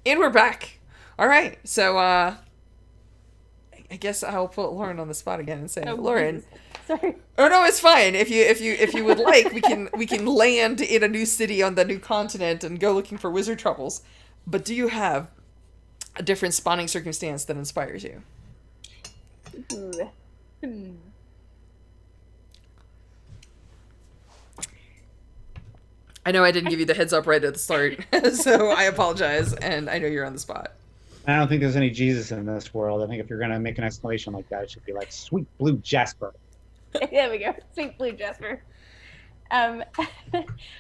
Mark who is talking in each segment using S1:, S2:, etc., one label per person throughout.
S1: And we're back. All right. So I guess I'll put Lauren on the spot again and say,
S2: Oh
S1: Lauren.
S2: Jesus, sorry.
S1: Oh no, it's fine. If you would like, we can land in a new city on the new continent and go looking for wizard troubles. But do you have a different spawning circumstance that inspires you?
S2: Ooh. Hmm.
S1: I know I didn't give you the heads up right at the start, so I apologize, and I know you're on the spot.
S3: I don't think there's any Jesus in this world. I think if you're gonna make an exclamation like that, it should be like "Sweet Blue Jasper."
S2: There we go. Sweet blue Jasper. Um,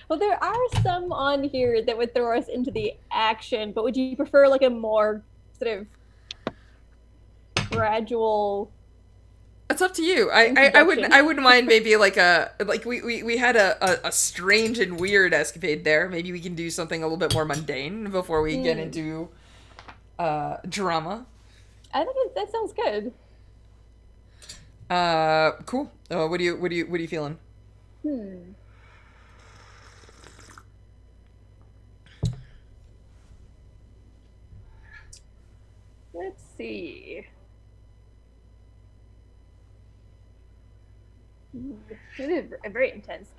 S2: well, there are some on here that would throw us into the action, but would you prefer like a more sort of gradual
S1: It's up to you. I wouldn't mind maybe like we had a strange and weird escapade there. Maybe we can do something a little bit more mundane before we get into drama.
S2: I think that sounds good.
S1: Cool. What are you feeling?
S2: Hmm. Let's see. It is very intense.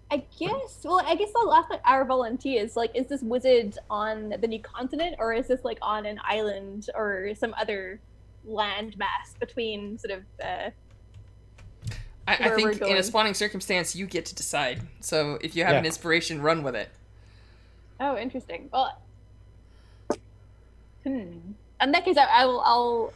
S2: I guess. Well, I guess I'll ask our volunteers. Like, is this wizard on the new continent, or is this like on an island or some other land mass between sort of
S1: I
S2: where we're
S1: think in a
S2: going?
S1: spawning circumstance you get to decide. So if you have
S3: Yeah,
S1: an inspiration, run with it.
S2: Oh, interesting. Well, hmm. In that case, I'll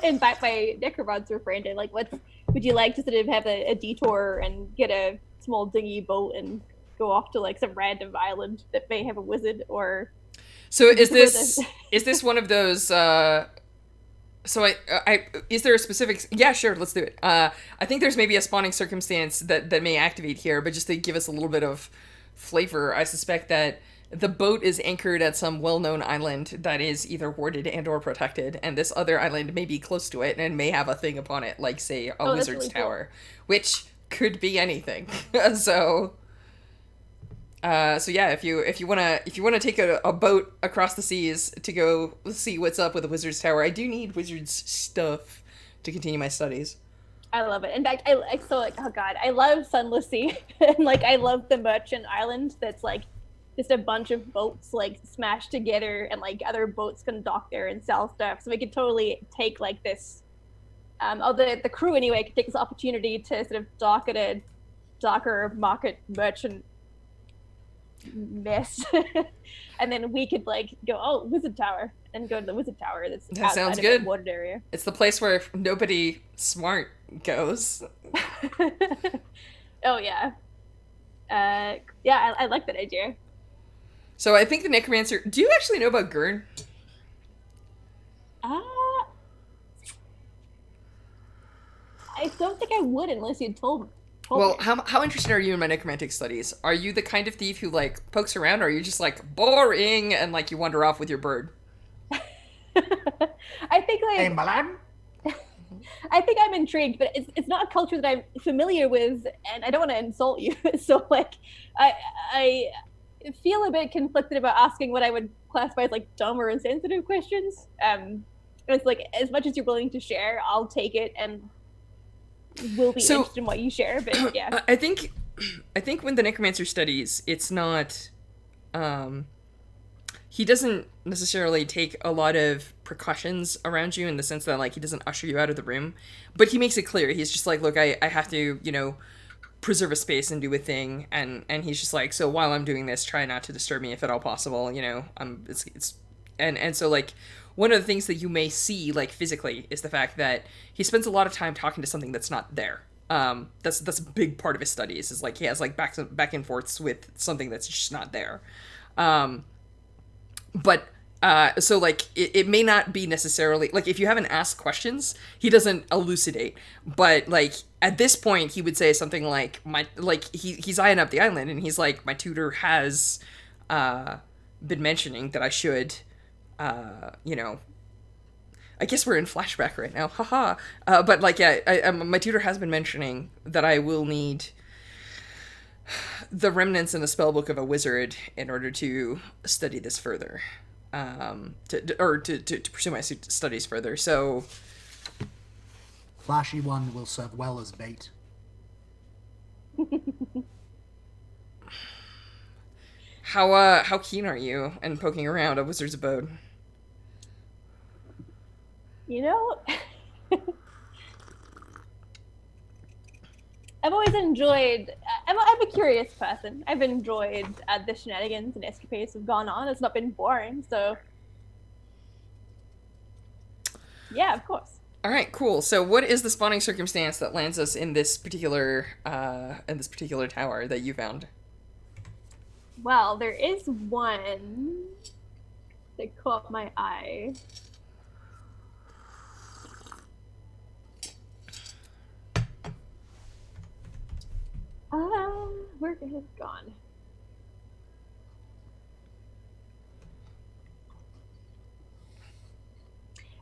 S2: invite my necromancer friend and like, would you like to sort of have a detour and get a small dinghy boat and go off to like some random island that may have a wizard, or
S1: So
S2: would you
S1: is
S2: prefer
S1: this
S2: the
S1: is this one of those so I is there a specific? Yeah, sure, let's do it. I think there's maybe a spawning circumstance that may activate here, but just to give us a little bit of flavor, I suspect that the boat is anchored at some well-known island that is either warded and or protected, and this other island may be close to it and may have a thing upon it, like say a
S2: Oh, that's
S1: wizard's
S2: really cool.
S1: tower, which could be anything. so so yeah, if you wanna take a boat across the seas to go see what's up with the wizard's tower, I do need wizard's stuff to continue my studies.
S2: I love it. In fact, I so like, oh god, I love Sunless Sea and like I love the merchant island that's like just a bunch of boats like smashed together and like other boats can dock there and sell stuff. So we could totally take like this oh the crew anyway could take this opportunity to sort of dock at a docker market merchant mess. And then we could like go, oh, wizard tower, and go to the wizard tower that's
S1: That sounds
S2: outside of that
S1: good.
S2: watered area.
S1: It's the place where nobody smart goes.
S2: Oh yeah. Yeah, I like that idea.
S1: So I think the necromancer. Do you actually know about Gurn?
S2: Uh, I don't think I would unless you told
S1: Well,
S2: me.
S1: how interested are you in my necromantic studies? Are you the kind of thief who like pokes around, or are you just like boring and like you wander off with your bird?
S2: I think like I think I'm intrigued, but it's not a culture that I'm familiar with, and I don't want to insult you. So like, I I feel a bit conflicted about asking what I would classify as like dumb or insensitive questions. It's like as much as you're willing to share, I'll take it and will be
S1: So
S2: interested in what you share. But yeah,
S1: I think when the necromancer studies, it's not he doesn't necessarily take a lot of precautions around you in the sense that like he doesn't usher you out of the room, but he makes it clear. He's just like, look, I have to, preserve a space and do a thing, and he's just like, so while I'm doing this, try not to disturb me if at all possible. It's and so like one of the things that you may see like physically is the fact that he spends a lot of time talking to something that's not there. That's a big part of his studies is like he has like back and forths with something that's just not there. Um, but so like it may not be necessarily like if you haven't asked questions he doesn't elucidate, but like at this point he would say something like he's eyeing up the island and he's like, my tutor has uh been mentioning that I should you know I guess we're in flashback right now, haha. But like, yeah, my tutor has been mentioning that I will need the remnants in the spellbook of a wizard in order to study this further, to pursue my studies further. So,
S4: Flashy one will serve well as bait.
S1: how keen are you in poking around a wizard's abode?
S2: You know, I've always enjoyed. I'm a curious person. I've enjoyed the shenanigans and escapades have gone on. It's not been boring, so yeah, of course.
S1: All right, cool. So, what is the spawning circumstance that lands us in this particular tower that you found?
S2: Well, there is one that caught my eye. Where has it gone?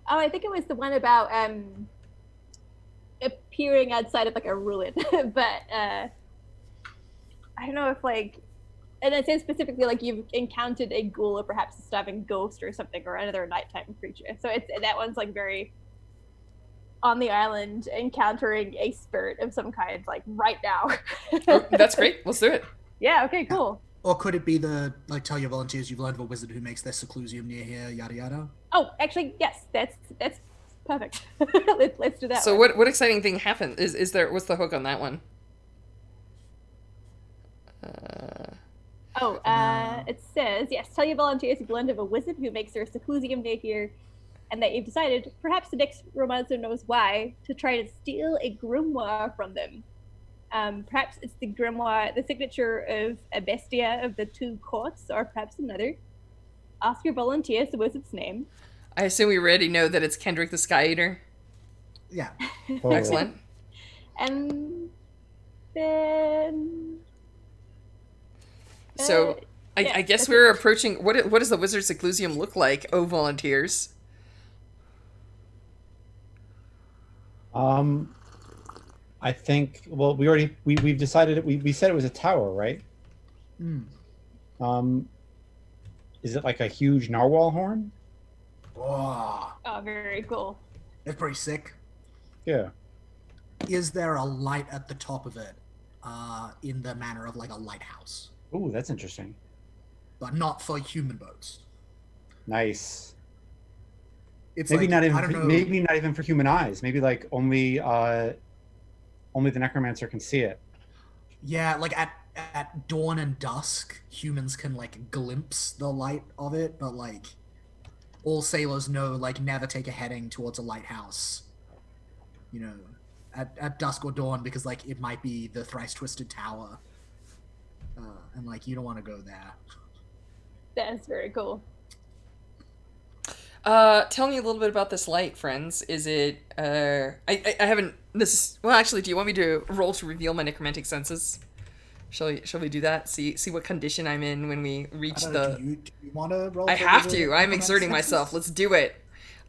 S2: Oh, I think it was the one about appearing outside of like a ruin, but I don't know if like, and it says specifically like you've encountered a ghoul or perhaps a stabbing ghost or something or another nighttime creature. So it's that one's like very on the island encountering a spirit of some kind like right now.
S1: Oh, that's great. Let's do it.
S2: Yeah, okay, cool.
S4: Or could it be the, like, tell your volunteers you've learned of a wizard who makes their seclusium near here, yada yada?
S2: Oh, actually, yes, that's perfect. Let's do that.
S1: So
S2: one.
S1: what exciting thing happened? Is there, what's the hook on that one?
S2: It says, yes, tell your volunteers you've learned of a wizard who makes their seclusium near here, and that you've decided, perhaps the Necromancer knows why, to try to steal a grimoire from them. Perhaps it's the grimoire, the signature of a bestia of the two courts, or perhaps another. Ask your volunteers the wizard's name.
S1: I assume we already know that it's Kendrick the Sky Eater.
S4: Yeah.
S3: Oh.
S1: Excellent.
S2: And then...
S1: So,
S2: yeah,
S1: I guess
S2: that's
S1: we're approaching... What does the wizard's seclusium look like, oh volunteers?
S3: I think. Well, we've decided we said it was a tower, right?
S4: Mm.
S3: Is it like a huge narwhal horn?
S4: Oh,
S2: Oh, very cool.
S4: it's pretty sick.
S3: Yeah.
S4: Is there a light at the top of it, in the manner of like a lighthouse,
S3: Ooh, that's interesting.
S4: but not for human boats?
S3: Nice.
S4: It's
S3: Maybe
S4: like,
S3: not
S4: I
S3: even.
S4: don't know.
S3: Maybe not even for human eyes. Maybe like only the necromancer can see it.
S4: Yeah, like at dawn and dusk, humans can like glimpse the light of it, but like all sailors know, like never take a heading towards a lighthouse. You know, at dusk or dawn, because like it might be the thrice twisted tower, and like you don't want to go there.
S2: That's very cool.
S1: Tell me a little bit about this light, friends. Is it, I haven't, well, actually, do you want me to roll to reveal my necromantic senses? Shall we do that? See what condition I'm in when we reach the...
S4: Do you want to roll?
S1: I
S4: for
S1: have
S4: the-
S1: to. I'm
S4: the
S1: exerting
S4: senses?
S1: myself. Let's do it.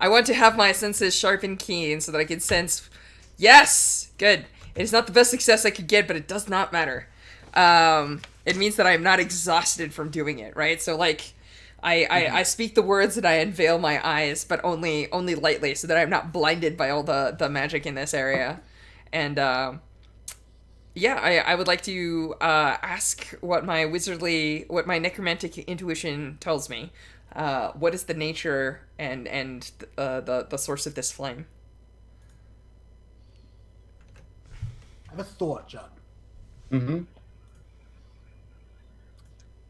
S1: I want to have my senses sharp and keen so that I can sense... Yes! Good. It is not the best success I could get, but it does not matter. It means that I'm not exhausted from doing it, right? So, like... I speak the words and I unveil my eyes, but only lightly, so that I'm not blinded by all the magic in this area. And yeah, I would like to ask what my necromantic intuition tells me. What is the nature and the source of this flame?
S4: I have a thought, Judd.
S3: Mm-hmm.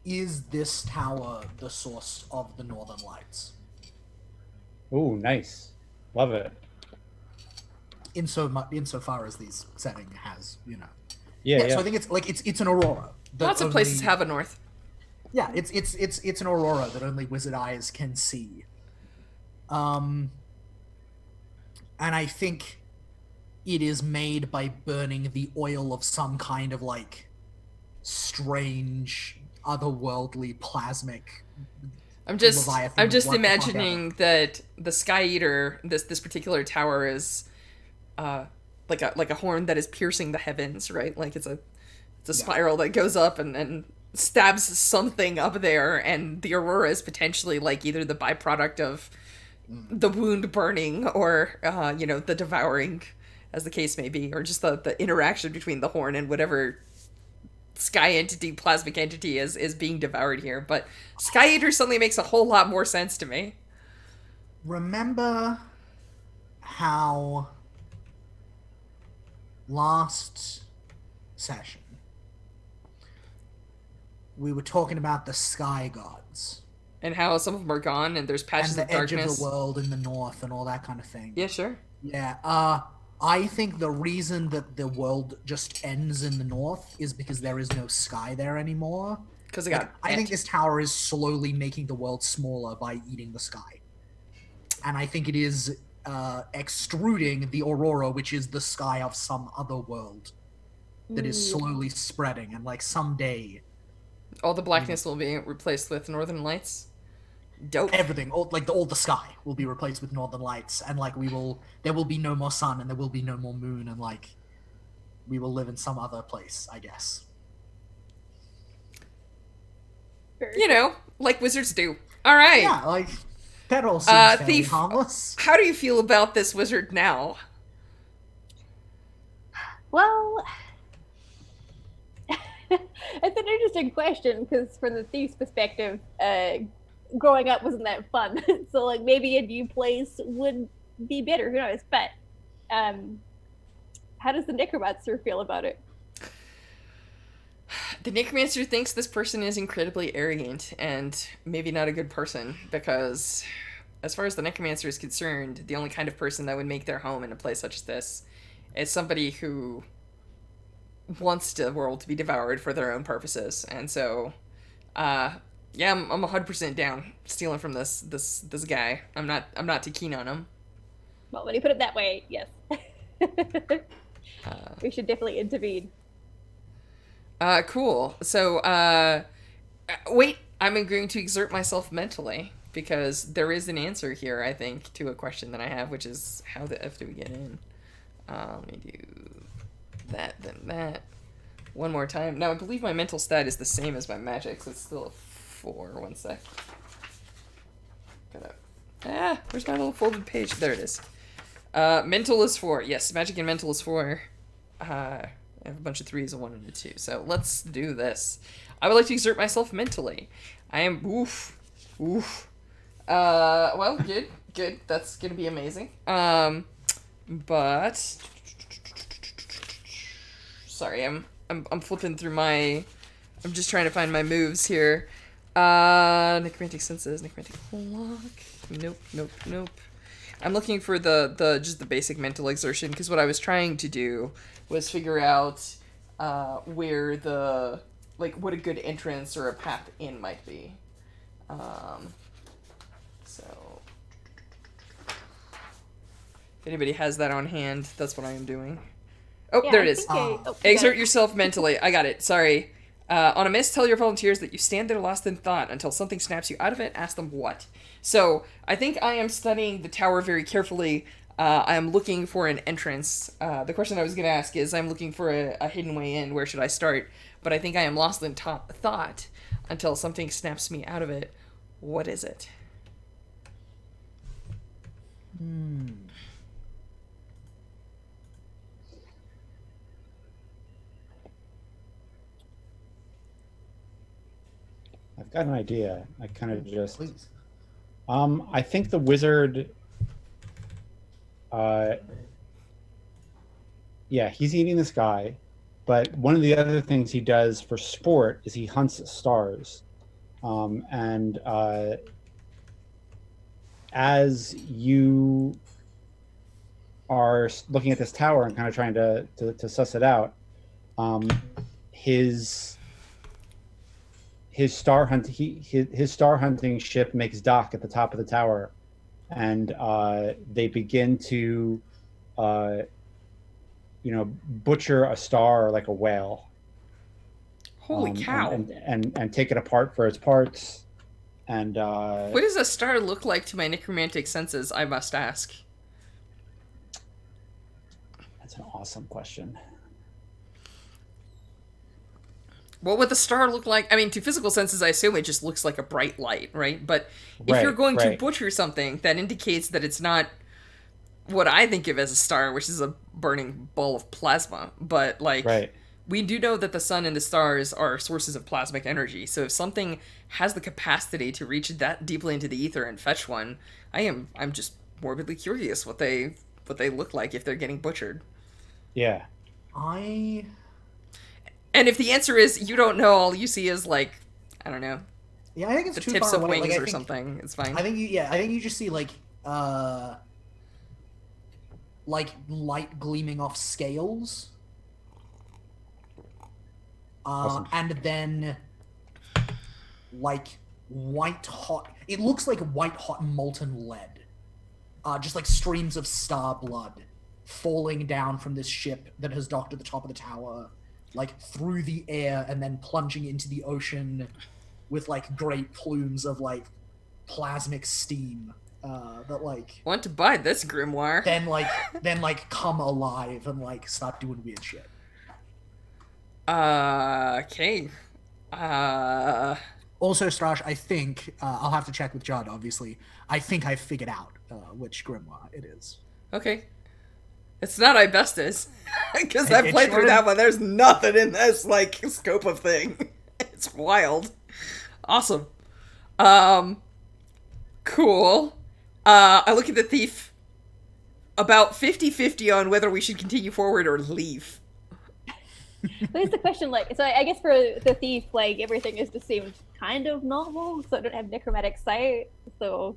S4: Is this tower the source of the Northern Lights?
S3: Ooh, nice. Love it.
S4: Insofar as this setting has, you know.
S3: Yeah.
S4: So I think it's an aurora. that
S1: Lots of places
S4: only-
S1: have a north.
S4: Yeah, it's an aurora that only wizard eyes can see. And I think it is made by burning the oil of some kind of like strange, otherworldly, plasmic.
S1: I'm just
S4: Leviathan, what the fuck
S1: imagining that the Sky Eater, this particular tower is like a horn that is piercing the heavens, right? Like it's It's a spiral that goes up and stabs something up there, and the aurora is potentially like either the byproduct of the wound burning or the devouring, as the case may be, or just the interaction between the horn and whatever sky entity, plasmic entity is being devoured here. But Sky Eater suddenly makes a whole lot more sense to me.
S4: Remember how last session we were talking about the sky gods
S1: And how some of them are gone and there's patches
S4: and
S1: of
S4: the edge
S1: darkness.
S4: of the world in the north and all that kind of thing?
S1: Yeah, sure.
S4: Yeah, I think the reason that the world just ends in the north is because there is no sky there anymore.
S1: Because
S4: I think this tower is slowly making the world smaller by eating the sky. And I think it is extruding the aurora, which is the sky of some other world that is slowly spreading. And like someday,
S1: all the blackness will be replaced with northern lights. Dope.
S4: everything, all the sky will be replaced with northern lights, and like there will be no more sun, and there will be no more moon, and like we will live in some other place, I guess.
S1: Like wizards do. All right.
S4: Yeah, like that all seems fairly
S1: Thief.
S4: harmless.
S1: How do you feel about this wizard now?
S2: Well, it's an interesting question because from the thief's perspective, growing up wasn't that fun. So like maybe a new place would be better. Who knows? But how does the Necromancer feel about it?
S1: The Necromancer thinks this person is incredibly arrogant and maybe not a good person because, as far as the Necromancer is concerned, the only kind of person that would make their home in a place such as this is somebody who wants the world to be devoured for their own purposes. And so, yeah, I'm 100% down stealing from this guy. I'm not too keen on him.
S2: Well, when you put it that way, yes. We should definitely intervene.
S1: Cool. So, wait, I'm going to exert myself mentally because there is an answer here, I think, to a question that I have, which is how the F do we get in? Let me do that, then that. One more time. Now, I believe my mental stat is the same as my magic, so it's still a 4. 1 sec. Where's my little folded page? There it is. Mental is 4. Yes, magic and mental is 4. I have a bunch of 3s, a 1, and a 2. So let's do this. I would like to exert myself mentally. I am well, good. That's gonna be amazing. But sorry, I'm flipping through my. I'm just trying to find my moves here. Necromantic senses, necromantic lock. Nope. I'm looking for the just the basic mental exertion because what I was trying to do was figure out where what a good entrance or a path in might be. So if anybody has that on hand, that's what I am doing. Oh,
S2: Yeah,
S1: there
S2: I
S1: it is.
S2: think
S1: Exert yourself mentally. I got it. Sorry. On a miss, tell your volunteers that you stand there lost in thought until something snaps you out of it. Ask them what. So I think I am studying the tower very carefully. I am looking for an entrance. The question I was going to ask is, I'm looking for a hidden way in. Where should I start? But I think I am lost in thought until something snaps me out of it. What is it?
S3: I've got an idea. I kind of just.
S4: Please.
S3: I think the wizard. Yeah, he's eating this guy, but one of the other things he does for sport is he hunts stars, and as you are looking at this tower and kind of trying to suss it out, his star hunting ship makes dock at the top of the tower, and they begin to butcher a star like a whale.
S1: Holy cow.
S3: And take it apart for its parts. And
S1: what does a star look like to my necromantic senses, I must ask?
S3: That's an awesome question.
S1: What would the star look like? I mean, to physical senses, I assume it just looks like a bright light, right? But if you're going to butcher something, that indicates that it's not what I think of as a star, which is a burning ball of plasma. But, like, we do know that the sun and the stars are sources of plasmic energy. So if something has the capacity to reach that deeply into the ether and fetch one, I'm just morbidly curious what they look like if they're getting butchered.
S3: Yeah.
S4: I
S1: And if the answer is you don't know, all you see is, like, I don't know.
S4: Yeah, I think it's
S1: the
S4: too
S1: tips
S4: far
S1: of
S4: away.
S1: wings
S4: Like,
S1: or something. It's fine.
S4: I think you just see like light gleaming off scales.
S3: Awesome.
S4: And then like white hot. It looks like white hot molten lead. Just like streams of star blood falling down from this ship that has docked at the top of the tower, like through the air and then plunging into the ocean with like great plumes of like plasmic steam that like
S1: want to buy this grimoire.
S4: then come alive and like start doing weird shit.
S1: Okay.
S4: Also, Strash, I think I'll have to check with Judd. Obviously, I think I figured out which grimoire it is.
S1: Okay. It's not Ibestus, because I
S4: It
S1: played
S4: sure
S1: through that one. There's nothing in this like scope of thing. It's wild. Awesome. Cool. I look at the thief. About 50-50 on whether we should continue forward or leave.
S2: There's the question, like, so I guess for the thief, like, everything is just seemed kind of normal, so I don't have necromantic sight, so...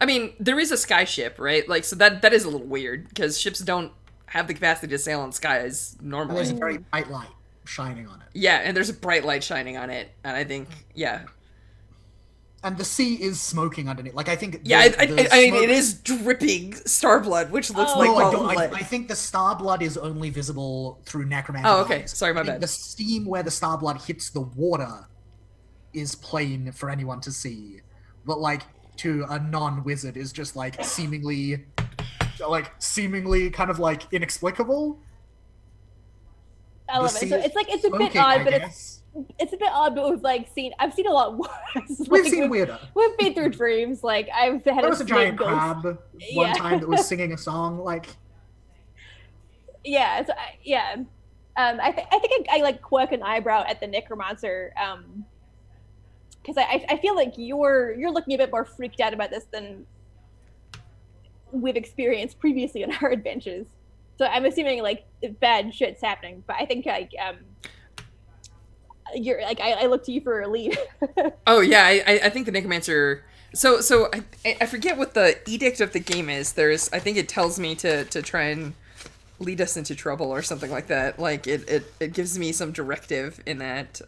S1: I mean, there is a sky ship, right? Like, so that is a little weird, because ships don't have the capacity to sail on skies
S4: And
S1: normally.
S4: there's a very bright light shining on it.
S1: Yeah, and there's a bright light shining on it, and I think, yeah.
S4: And the sea is smoking underneath. Like, I think...
S1: Yeah, I mean, it is dripping star blood, which looks like molten lead.
S4: I think the star blood is only visible through necromantic
S1: Oh, okay.
S4: eyes.
S1: Sorry, my
S4: I think
S1: bad.
S4: The steam where the star blood hits the water is plain for anyone to see. But, like, to a non-wizard is just, like, seemingly kind of, like, inexplicable.
S2: I love it. So it's like, it's a bit
S4: smoking,
S2: odd,
S4: I
S2: but
S4: guess.
S2: it's a bit odd, but I've seen a lot worse.
S4: We've
S2: Like,
S4: seen weirder.
S2: We've been through dreams, like, I've had
S4: There was a giant
S2: ghost.
S4: crab one time that was singing a song, like...
S2: Yeah, so I think I like quirk an eyebrow at the necromancer, because I feel like you're looking a bit more freaked out about this than we've experienced previously in our adventures. So I'm assuming like bad shit's happening, but I think like you're like I look to you for a lead.
S1: Oh yeah, I think the Necromancer. So I forget what the edict of the game is. I think it tells me to try and lead us into trouble or something like that. Like it gives me some directive in that.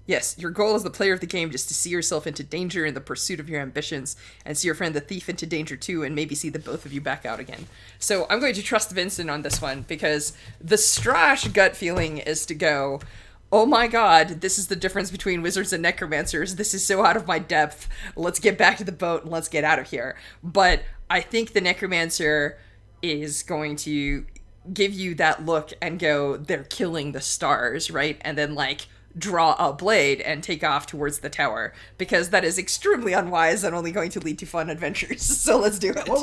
S1: Yes, your goal as the player of the game is to see yourself into danger in the pursuit of your ambitions, and see your friend the thief into danger too, and maybe see the both of you back out again. So I'm going to trust Vincent on this one, because the Strash gut feeling is to go, oh my god, this is the difference between wizards and necromancers. This is so out of my depth. Let's get back to the boat and let's get out of here. But I think the necromancer is going to give you that look and go, they're killing the stars, right? And then like draw a blade and take off towards the tower, because that is extremely unwise and only going to lead to fun adventures. So let's do it.
S4: What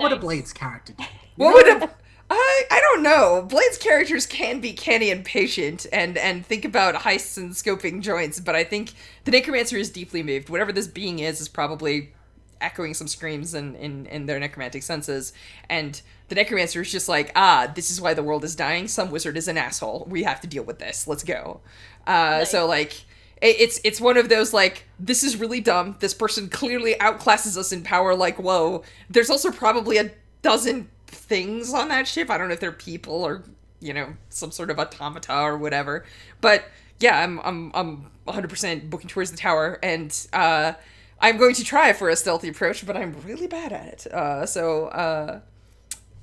S4: would a Blade's character do?
S1: What would a I don't know. Blade's characters can be canny and patient and think about heists and scoping joints, but I think the Necromancer is deeply moved. Whatever this being is probably echoing some screams in their necromantic senses, and the Necromancer is just like, this is why the world is dying. Some wizard is an asshole. We have to deal with this. Let's go. Nice. So like, it's one of those like, this is really dumb. This person clearly outclasses us in power. Like, whoa. There's also probably a dozen things on that ship. I don't know if they're people or, you know, some sort of automata or whatever. But yeah, I'm 100% booking towards the tower, and I'm going to try for a stealthy approach, but I'm really bad at it.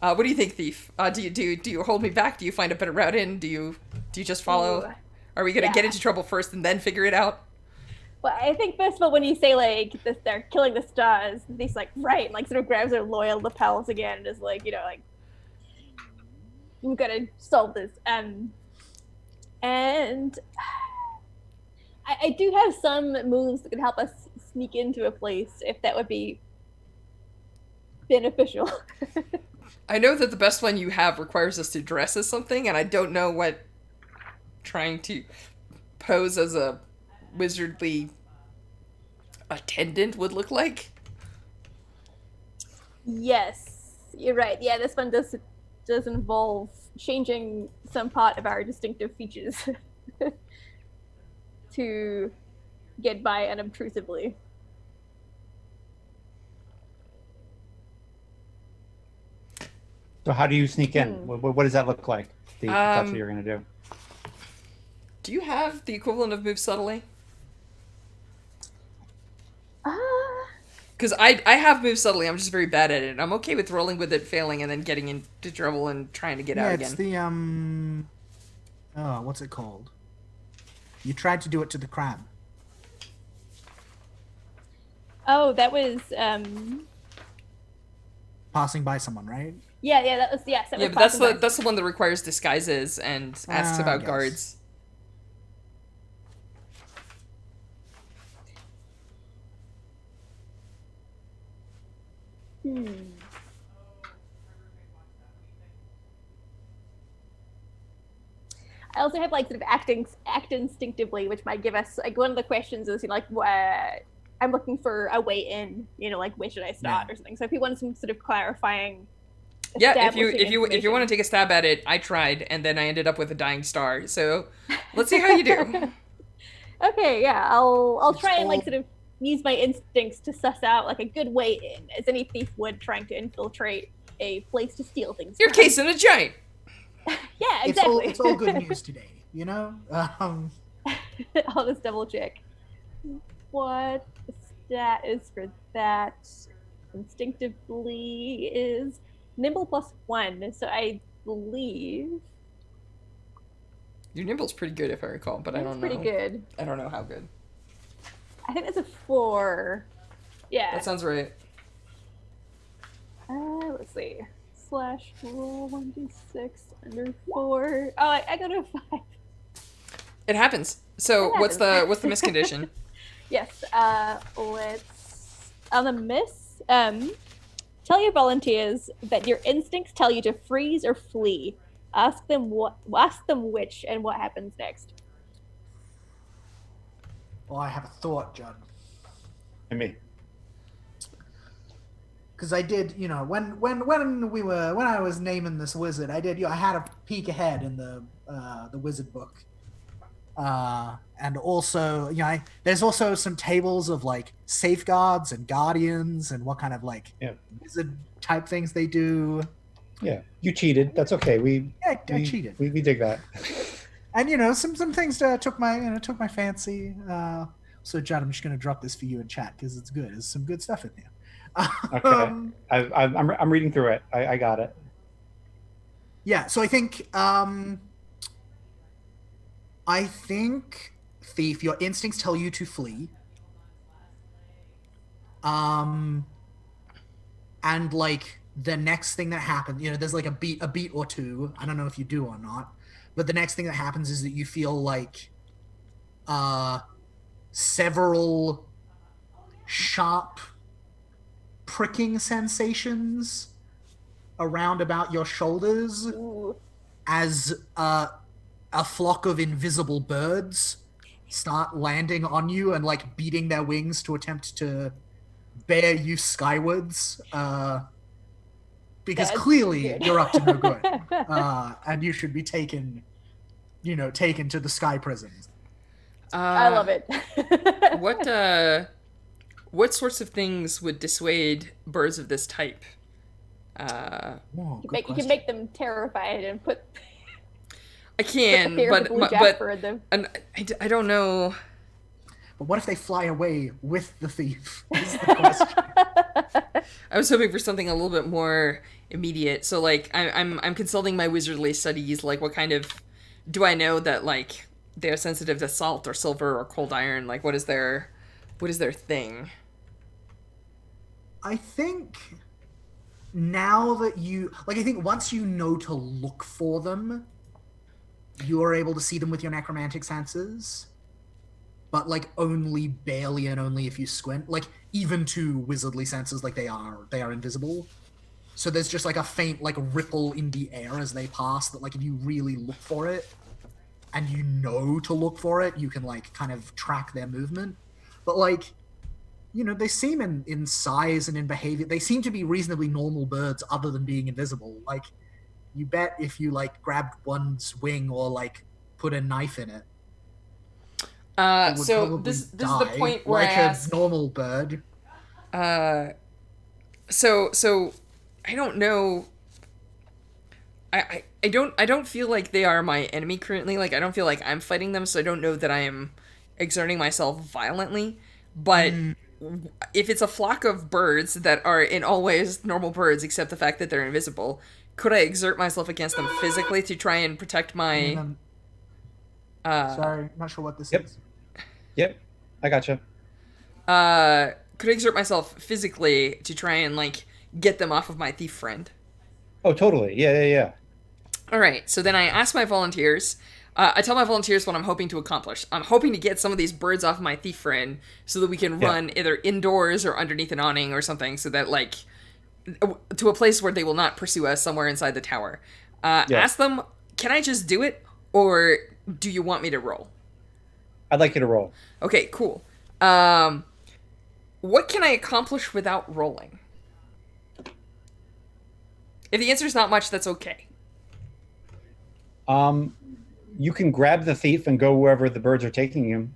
S1: What do you think, Thief? Do you hold me back? Do you find a better route in? Do you just follow?
S2: Ooh.
S1: Are we gonna get into trouble first and then figure it out?
S2: Well, I think first of all, when you say like this, they're killing the stars, he's like, right, like sort of grabs their loyal lapels again, and is like, you know, like, we've got to solve this. And I do have some moves that could help us sneak into a place if that would be beneficial.
S1: I know that the best one you have requires us to dress as something, and I don't know what trying to pose as a wizardly attendant would look like.
S2: Yes, you're right. Yeah, this one does involve changing some part of our distinctive features to get by unobtrusively.
S3: So how do you sneak in? What does that look like? If that's what you're gonna do.
S1: Do you have the equivalent of move subtly? Because I have moved subtly. I'm just very bad at it. I'm okay with rolling with it, failing, and then getting into trouble and trying to get out again.
S4: It's the oh, what's it called? You tried to do it to the crab.
S2: Oh, that was
S4: Passing by someone, right?
S2: yeah, that was yes. That
S1: Yeah,
S2: was
S1: but
S2: passing by.
S1: that's the one that requires disguises and asks
S4: I
S1: about
S4: guess.
S1: guards.
S2: I also have like sort of act instinctively, which might give us like one of the questions is like I'm looking for a way in, like where should I start or something. So if you want some sort of clarifying,
S1: Yeah, if you want to take a stab at it, I tried and then I ended up with a dying star. So let's see how you do.
S2: Okay, yeah, I'll try and like sort of use my instincts to suss out like a good way in, as any thief would trying to infiltrate a place to steal things.
S1: You're
S2: from.
S1: casing a giant.
S2: Yeah, exactly.
S4: It's all good news today,
S2: I'll just double check what the stat is for that. Instinctively is nimble +1, so I believe
S1: Your nimble's pretty good if I recall, but I don't know.
S2: pretty good.
S1: I don't know how good.
S2: I think it's a 4. Yeah.
S1: That sounds right.
S2: Let's see. Slash roll 1d6 under 4. Oh, I got a 5.
S1: It happens. So
S2: It
S1: what's
S2: happens.
S1: the miscondition?
S2: Yes. Let's on the miss. Tell your volunteers that your instincts tell you to freeze or flee. Ask them which and what happens next.
S4: Well, I have a thought, Judd.
S3: And me.
S4: Because I did, when I was naming this wizard, I did, I had a peek ahead in the wizard book, and also, there's also some tables of like safeguards and guardians and what kind of like wizard type things they do.
S3: Yeah, you cheated. That's okay.
S4: I cheated.
S3: We dig that.
S4: And some things took my fancy. So Judd, I'm just gonna drop this for you in chat because it's good. There's some good stuff in there.
S3: Okay. I'm reading through it. I got it.
S4: Yeah, so I think Thief, your instincts tell you to flee. And like the next thing that happens, there's like a beat or two. I don't know if you do or not, but the next thing that happens is that you feel like several sharp pricking sensations around about your shoulders.
S2: Ooh.
S4: As a flock of invisible birds start landing on you and like beating their wings to attempt to bear you skywards, because
S2: That's
S4: clearly
S2: good.
S4: you're up to no good, and you should be taken to the sky prisons.
S2: I love it.
S1: What sorts of things would dissuade birds of this type?
S4: Whoa,
S2: You can make them terrified and put
S1: I can,
S2: fear of
S1: but
S2: the blue jasper in them.
S1: and I don't know.
S4: But what if they fly away with the thief? Is the question.
S1: I was hoping for something a little bit more immediate. So like I'm consulting my wizardly studies. Like what kind of do I know that like they're sensitive to salt or silver or cold iron? Like what is their thing?
S4: I think now that you like, I think once you know to look for them, you are able to see them with your necromantic senses, but like only barely and only if you squint. Like even to wizardly senses, like they are invisible. So there's just like a faint like ripple in the air as they pass that like if you really look for it and you know to look for it, you can like kind of track their movement. But like, they seem in size and in behavior, they seem to be reasonably normal birds other than being invisible. Like, you bet if you like grabbed one's wing or like put a knife in it, it would
S1: So
S4: probably
S1: this is the
S4: die
S1: point where
S4: like
S1: I
S4: a
S1: ask.
S4: normal bird.
S1: So I don't know. I don't feel like they are my enemy currently. Like I don't feel like I'm fighting them, so I don't know that I am exerting myself violently. But if it's a flock of birds that are in all ways normal birds, except the fact that they're invisible, could I exert myself against them physically to try and protect my?
S4: Sorry, not sure what this
S3: Yep.
S4: is.
S3: Yep, I gotcha.
S1: Could I exert myself physically to try and like get them off of my thief friend?
S3: Oh, totally. Yeah, yeah, yeah.
S1: All right, so then I ask my volunteers. I tell my volunteers what I'm hoping to accomplish. I'm hoping to get some of these birds off my thief friend so that we can
S3: Yeah.
S1: run either indoors or underneath an awning or something, so that like to a place where they will not pursue us somewhere inside the tower.
S3: Yeah.
S1: Ask them, can I just do it, or do you want me to roll?
S3: I'd like you to roll.
S1: Okay, cool. What can I accomplish without rolling? If the answer is not much, that's okay.
S3: You can grab the thief and go wherever the birds are taking you.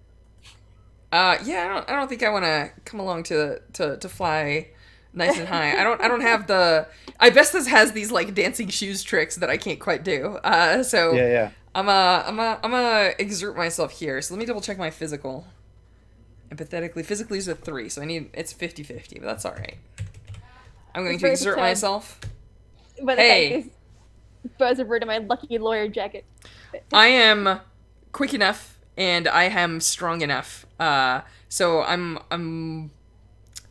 S1: Yeah, I don't think I want to come along to fly nice and high. I don't have the. Ibestas has these like dancing shoes tricks that I can't quite do. So
S3: Yeah, yeah.
S1: I'm a exert myself here. So let me double check my physical. Empathetically, physically is a 3, so it's 50-50, but that's all right. I'm going to
S2: Very
S1: exert
S2: sad.
S1: myself.
S2: But
S1: Hey.
S2: birds of bird in my lucky lawyer jacket.
S1: I am quick enough and I am strong enough. So I'm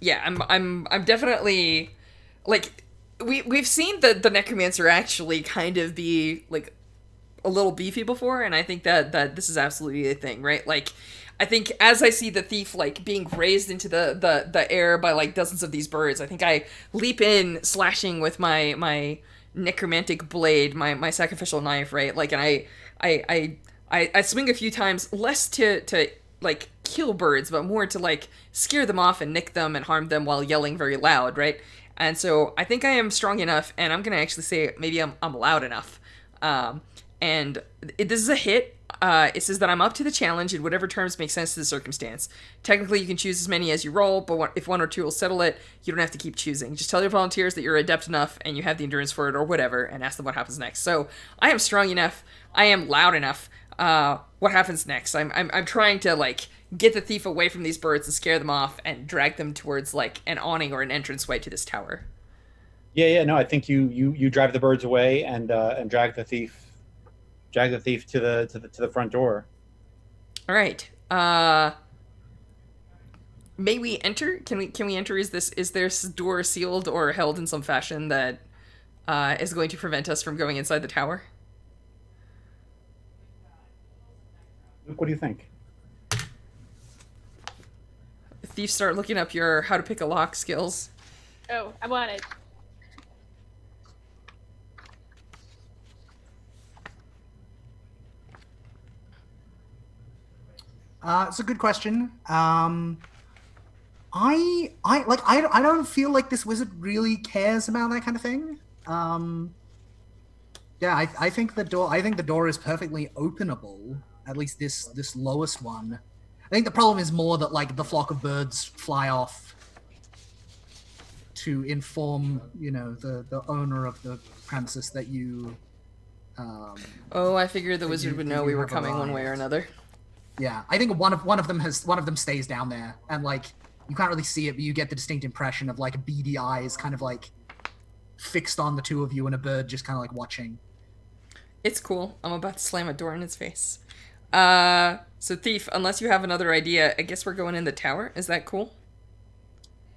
S1: definitely like we've seen the necromancer actually kind of be like a little beefy before, and I think that this is absolutely a thing, right? Like I think as I see the thief like being raised into the air by like dozens of these birds, I think I leap in, slashing with my necromantic blade, my sacrificial knife, right? Like, and I swing a few times, less to like kill birds, but more to like scare them off and nick them and harm them while yelling very loud, right? And so I think I am strong enough, and I'm gonna actually say maybe I'm loud enough. And this is a hit. It says that I'm up to the challenge in whatever terms make sense to the circumstance. Technically, you can choose as many as you roll, but if one or two will settle it, you don't have to keep choosing. Just tell your volunteers that you're adept enough and you have the endurance for it or whatever, and ask them what happens next. So I am strong enough. I am loud enough. What happens next? I'm trying to like get the thief away from these birds and scare them off and drag them towards like an awning or an entranceway to this tower.
S3: Yeah, yeah. No, I think you drive the birds away and drag the thief to the front door.
S1: All right. May we enter? Can we enter? Is this door sealed or held in some fashion that is going to prevent us from going inside the tower?
S3: Luke, what do you think?
S1: Thieves, start looking up your how to pick a lock skills.
S2: Oh, I want it.
S4: It's a good question. I don't feel like this wizard really cares about that kind of thing. Yeah, I think the door is perfectly openable. At least this lowest one. I think the problem is more that like the flock of birds fly off to inform the owner of the premises that you.
S1: Oh, I figured the wizard would know we were
S4: have
S1: coming one way or
S4: arrived.
S1: another.
S4: Yeah, I think one of them stays down there, and like you can't really see it, but you get the distinct impression of like beady eyes, kind of like fixed on the two of you, and a bird just kind of like watching.
S1: It's cool. I'm about to slam a door in its face. So thief, unless you have another idea, I guess we're going in the tower. Is that cool?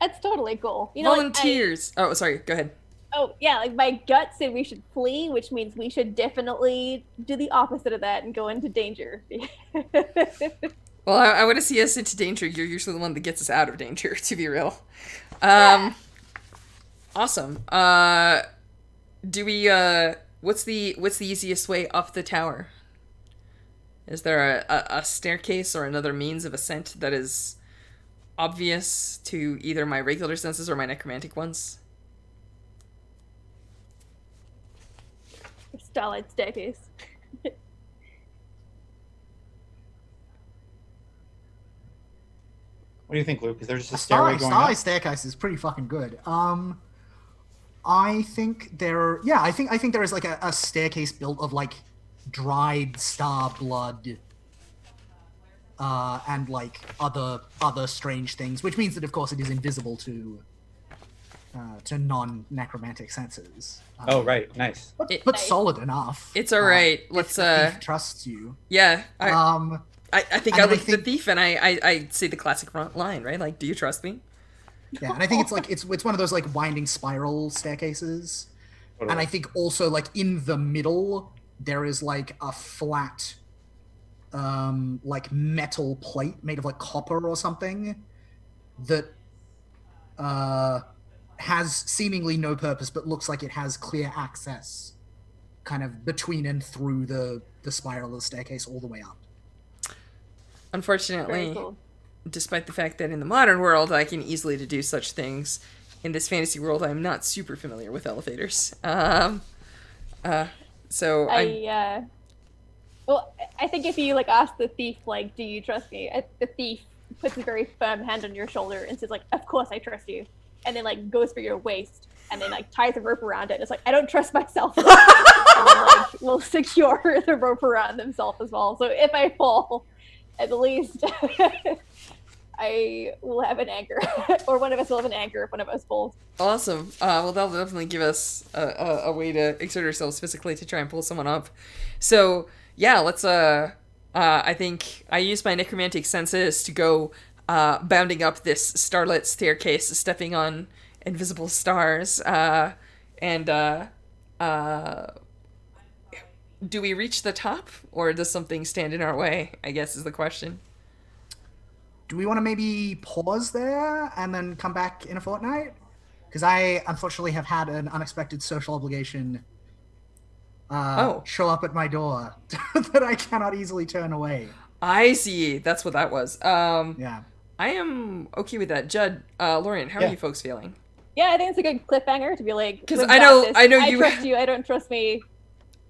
S2: That's totally cool. You know, like,
S1: Volunteers. Oh, sorry. Go ahead.
S2: Oh yeah, like my gut said we should flee, which means we should definitely do the opposite of that and go into danger.
S1: Well, I want to see us into danger. You're usually the one that gets us out of danger, to be real.
S2: Yeah.
S1: Awesome. Do we what's the easiest way up the tower? Is there a staircase or another means of ascent that is obvious to either my regular senses or my necromantic ones?
S2: Starlight staircase.
S3: What do you think, Luke? Is there just a stairway going
S4: Starlight
S3: up?
S4: staircase is pretty fucking good. I think I think there is like a staircase built of like dried star blood, and like other strange things, which means that of course it is invisible to non-necromantic senses.
S3: Oh, right. Nice.
S4: But
S2: Nice.
S4: solid enough.
S1: It's all right.
S4: If
S1: Let's
S4: the thief trusts you.
S1: yeah. I think
S4: and
S1: I
S4: I
S1: look at the
S4: think-
S1: thief and I say the classic line, right? Like, do you trust me?
S4: Yeah, and I think it's like it's one of those like winding spiral staircases. And I think also like in the middle there is like a flat like metal plate made of like copper or something that has seemingly no purpose but looks like it has clear access kind of between and through the spiral of the staircase all the way up.
S1: Unfortunately,
S2: Very cool.
S1: despite the fact that in the modern world I can easily deduce such things, in this fantasy world I'm not super familiar with elevators. So
S2: well, I think if you like ask the thief, like, do you trust me? The thief puts a very firm hand on your shoulder and says, like, of course I trust you, and then like goes for your waist and then like ties a rope around it. It's like, I don't trust myself, and then like will secure the rope around himself as well. So if I fall, at least I will have an anchor, or one of us will have an anchor if one of us falls.
S1: awesome. Well, that'll definitely give us a way to exert ourselves physically to try and pull someone up. So yeah, let's I think I use my necromantic senses to go bounding up this starlit staircase, stepping on invisible stars, and do we reach the top, or does something stand in our way, I guess is the question.
S4: Do we want to maybe pause there and then come back in a fortnight? Because I unfortunately have had an unexpected social obligation show up at my door that I cannot easily turn away.
S1: I see. That's what that was.
S4: Yeah.
S1: I am okay with that. Judd, Lorian, how are
S3: Yeah.
S1: you folks feeling?
S2: Yeah, I think it's a good cliffhanger to be like,
S1: 'Cause
S2: "We've
S1: I
S2: got
S1: know-
S2: this.
S1: I know
S2: I
S1: you-
S2: trust you. I don't trust me."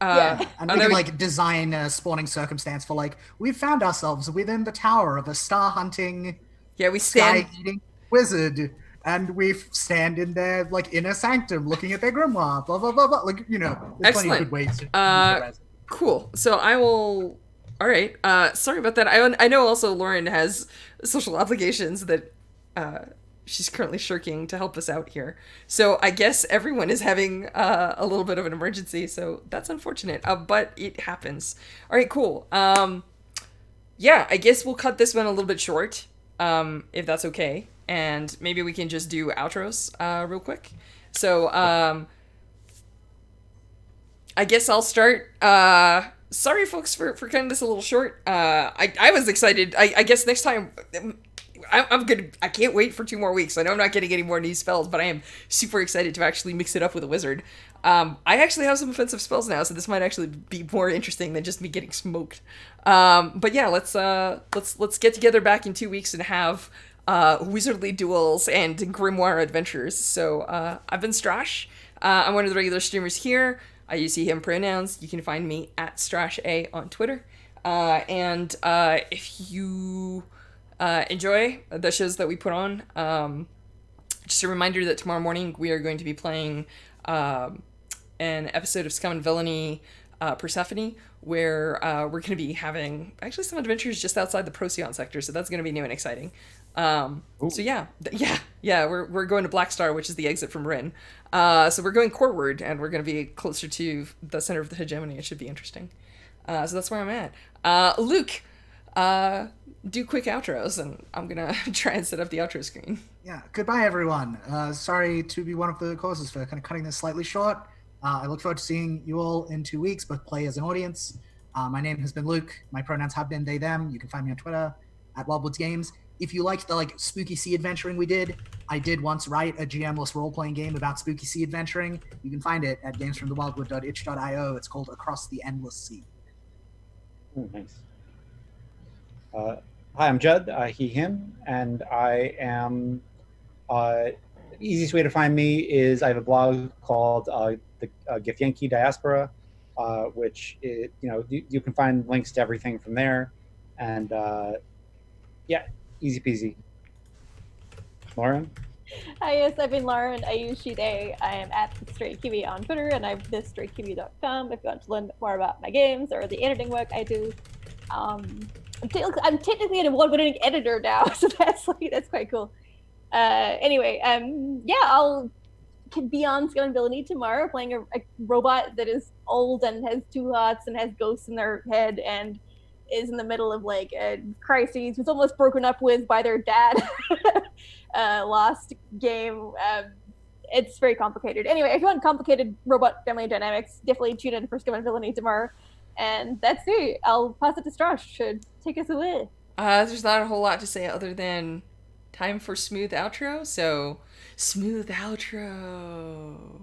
S2: Yeah.
S4: And
S1: I
S4: we
S1: know
S4: can
S1: we-
S4: like design a spawning circumstance for like, we've found ourselves within the tower of a star hunting,
S1: Yeah, we stand.
S4: sky eating wizard, and we stand in their like inner sanctum looking at their grimoire, blah blah blah blah. Like, you know, there's plenty of
S1: Excellent.
S4: good ways to
S1: Cool. So I will. All right. Sorry about that. I know also Lauren has social obligations that she's currently shirking to help us out here. So I guess everyone is having a little bit of an emergency. So that's unfortunate. But it happens. All right. Cool. Yeah. I guess we'll cut this one a little bit short, if that's okay, and maybe we can just do outros real quick. So I guess I'll start. Sorry, folks, for cutting this a little short. I was excited. I guess next time, I'm good. I can't wait for 2 more weeks. I know I'm not getting any more new spells, but I am super excited to actually mix it up with a wizard. I actually have some offensive spells now, so this might actually be more interesting than just me getting smoked. But yeah, let's get together back in 2 weeks and have wizardly duels and grimoire adventures. So I've been Strash. I'm one of the regular streamers here. I use he, him pronouns. You can find me at StrashA on Twitter. And if you enjoy the shows that we put on, just a reminder that tomorrow morning we are going to be playing an episode of Scum and Villainy Persephone, where we're going to be having actually some adventures just outside the Procyon sector, so that's going to be new and exciting. So yeah, we're going to Black Star, which is the exit from Rin. So we're going Coreward, and we're going to be closer to the center of the hegemony. It should be interesting. So that's where I'm at. Luke, do quick outros, and I'm gonna try and set up the outro screen.
S4: Yeah. Goodbye, everyone. Sorry to be one of the causes for kind of cutting this slightly short. I look forward to seeing you all in 2 weeks, both play as an audience. My name has been Luke. My pronouns have been they, them. You can find me on Twitter at Wildwoods Games. If you liked the spooky sea adventuring we did, I did once write a GM-less role-playing game about spooky sea adventuring. You can find it at gamesfromthewildwood.itch.io. It's called Across the Endless Sea.
S3: Oh, nice. Hi, I'm Judd, he, him, and I am. The easiest way to find me is I have a blog called the Githyanki Diaspora, which you can find links to everything from there, and yeah, easy peasy. Lauren?
S2: Hi, yes, I've been Lauren. I use she, they. I am at the Straight Kiwi on Twitter, and I'm thisstraightkiwi.com if you want to learn more about my games or the editing work I do. I'm technically an award-winning editor now, so that's quite cool. Anyway, yeah, I'll be on Scalability tomorrow playing a robot that is old and has 2 hearts and has ghosts in their head and is in the middle of a crisis, was almost broken up with by their dad last game. It's very complicated. Anyway, if you want complicated robot family dynamics, definitely tune in for Scalability tomorrow. And that's it. I'll pass it to Strash to take us away.
S1: There's not a whole lot to say other than time for smooth outro. So, smooth outro.